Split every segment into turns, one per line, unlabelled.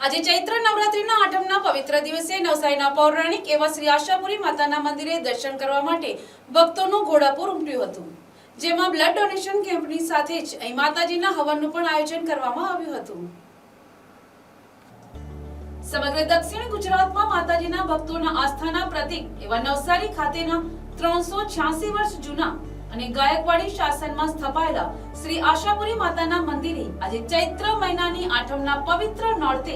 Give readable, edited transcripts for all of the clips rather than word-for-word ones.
આજે ચૈત્ર નવરાત્રીના આઠમના પવિત્ર દિવસે નવસારીના પૌરાણિક એવા શ્રી આશાપુરી માતાના મંદિરે દર્શન કરવા માટે ભક્તોનું ઘોડાપુર ઉમટ્યું હતું, જેમાં બ્લડ ડોનેશન કેમ્પની સાથે જ અહીં માતાજીના હવનનું પણ આયોજન કરવામાં આવ્યું હતું। સમગ્ર દક્ષિણ ગુજરાતમાં માતાજીના ભક્તોના આસ્થાના પ્રતીક એવા નવસારી ખાતેના 386 વર્ષ જૂના અને ગાયકવાડી શાસનમાં સ્થપાયેલા શ્રી આશાપુરી માતાના મંદિરે આજે ચૈત્ર મહિનાની આઠમના પવિત્ર નોરતે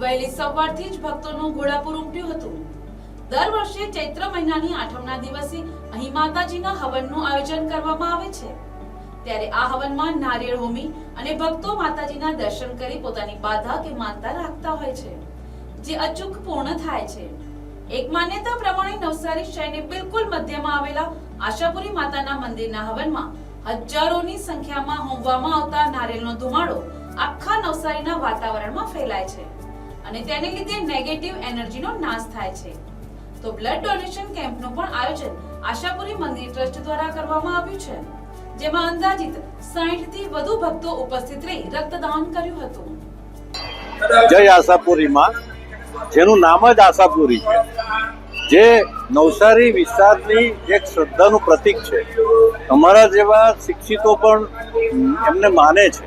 વહેલી સવારથી જ ભક્તોનું ઘોડાપુર ઉમટ્યું હતું। દર વર્ષે ચૈત્ર મહિનાની આઠમના દિવસે અહીં માતાજીના હવનનું આયોજન કરવામાં આવે છે, ત્યારે આ હવનમાં નારિયેળ હોમી અને ભક્તો માતાજીના દર્શન કરી પોતાની બાધા કે માનતા રાખતા હોય છે, જે અચૂક પૂર્ણ થાય છે। એક માન્યતા પ્રમાણે નવસારી શહેરની બિલકુલ મધ્યમાં આવેલા આશાપુરી માતાના મંદિરના હવનમાં હજારોની સંખ્યામાં હોમવામાં આવતા નારિયેળનો ધુમાડો આખા નવસારીના વાતાવરણમાં ફેલાય છે અને તેને લીધે નેગેટિવ એનર્જીનો નાશ થાય છે। તો બ્લડ ડોનેશન કેમ્પનું પણ આયોજન આશાપુરી મંદિર ટ્રસ્ટ દ્વારા કરવામાં આવ્યું છે, જેમાં અંદાજિત 60 થી વધુ ભક્તો ઉપસ્થિત રહી રક્તદાન કર્યું હતું।
જય આશાપુરીમાં, જેનું નામ જ આશાપુરી છે, જે નવસારી વિસ્તારની એક શ્રદ્ધાનું પ્રતીક છે। અમારા જેવા શિક્ષિતો પણ એમને માને છે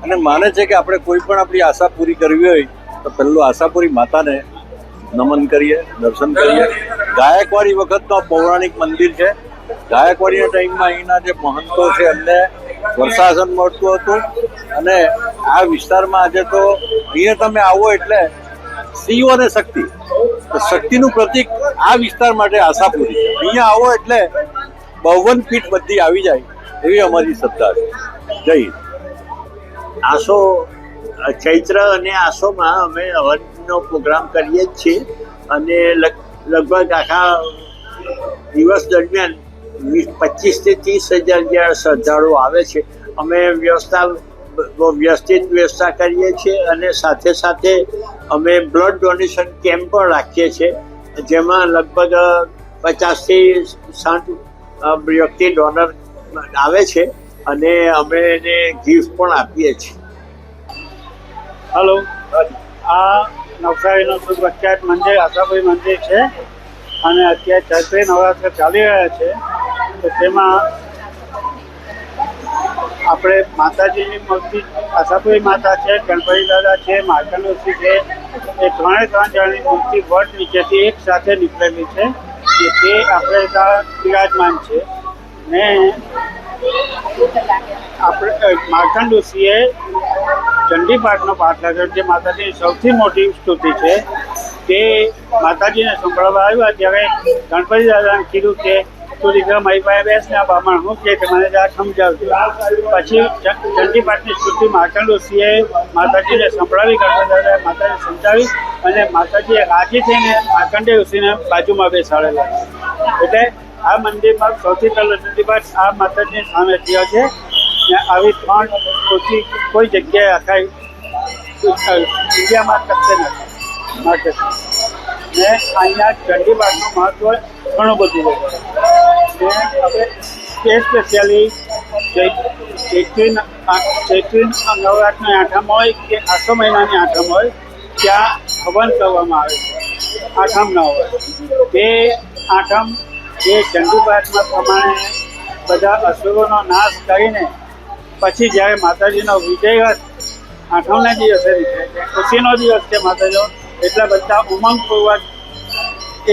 અને માને છે કે આપણે કોઈ પણ આપણી આશા પૂરી કરવી હોય તો પહેલું આશાપુરી માતાને નમન કરીએ, દર્શન કરીએ। ગાયકવાડી વખતનો પૌરાણિક મંદિર છે। ગાયકવાડીના ટાઈમમાં અહીંના જે મહંતો છે એમને વર્ષાસન મળતું હતું અને આ વિસ્તારમાં આજે તો અહીંયા તમે આવો એટલે શિવ અને શક્તિ, શક્તિનું પ્રતીક આ વિસ્તાર માટે આશાપુરી છે। અહીંયા આવો એટલે 52 પીઠ બધી આવી જાય એવી અમારી શ્રદ્ધા છે। જય હિન્દ।
આસો ચૈત્ર અને આસોમાં અમે હવનનો પ્રોગ્રામ કરીએ જ છીએ અને લગભગ આખા દિવસ દરમિયાન 25 થી 30 હજાર જેવા શ્રદ્ધાળુઓ આવે છે। અમે વ્યવસ્થિત વ્યવસ્થા કરીએ છીએ અને સાથે સાથે અમે બ્લડ ડોનેશન કેમ્પ પણ રાખીએ છીએ, જેમાં લગભગ 50 થી 60 વ્યક્તિ ડોનર આવે છે અને અમે એને ગિફ્ટ પણ આપીએ છીએ।
હલો, આ નવસારીનું સુપ્રખ્યાત મંદિર આશાપુરી મંદિર છે અને અત્યારે ચૈત્રી નવરાત્ર ચાલી રહ્યા છે, તો તેમાં આપણે માતાજીની મૂર્તિ આશાપુરી માતા છે, ગણપતિ દાદા છે, માર્કંડેય છે, એ ત્રણે જણની મૂર્તિ વટ નીચેથી એક સાથે નીકળેલી છે કે તે આપણે ત્યાં બિરાજમાન છે ને આપણે માર્કંડેયજીએ ચંડી પાઠનો પાઠ લાગ્યો, જે માતાજીની સૌથી મોટી સ્તુતિ છે। તે માતાજીને સંભળાવવા આવ્યા ત્યારે ગણપતિ દાદાને કીધું કે તું દીકરા મારી પાસે બેસ ને, આ બામણ હું કે મને જરા સમજાવજો। પછી ચંડી પાઠની સ્તુતિ માર્કંડેયજીએ માતાજીને સંભળાવી, ગણપતિ દાદાએ માતાજીને સમજાવી અને માતાજીએ રાજી થઈને માર્કંડેય ઋષિને બાજુમાં બેસાડેલા છે। એટલે આ મંદિરમાં સૌથી પહેલો ચંડી પાઠ આ માતાજીની સામે થયો છે ને આવી 3 મૂર્તિ કોઈ જગ્યાએ આખા ઇન્ડિયામાં કશે નથી માટે ને અહીંયા ચંડી પાઠનું મહત્વ ઘણું બધું હોય ને હવે તે સ્પેશિયલી ચૈત્રી નવરાત્રિની આઠમ હોય કે આસો મહિનાની આઠમ હોય ત્યાં હવન કરવામાં આવે છે। આઠમ ન હોય તે આઠમ એ ચંડી પાઠના પ્રમાણે બધા અસુરોનો નાશ કરીને પછી જ્યારે માતાજીનો વિજય આઠમના દિવસે ખુશીનો દિવસ છે માતાજીનો, એટલા બધા ઉમંગપૂર્વક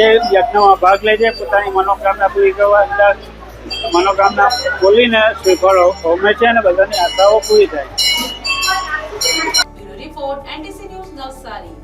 એ યજ્ઞમાં ભાગ લે છે, પોતાની મનોકામના પૂરી કરવા મનોકામના બોલીને શ્રીફળ હોમે છે અને બધાની આશાઓ પૂરી થાય છે।
Bureau report NTC news Navsari.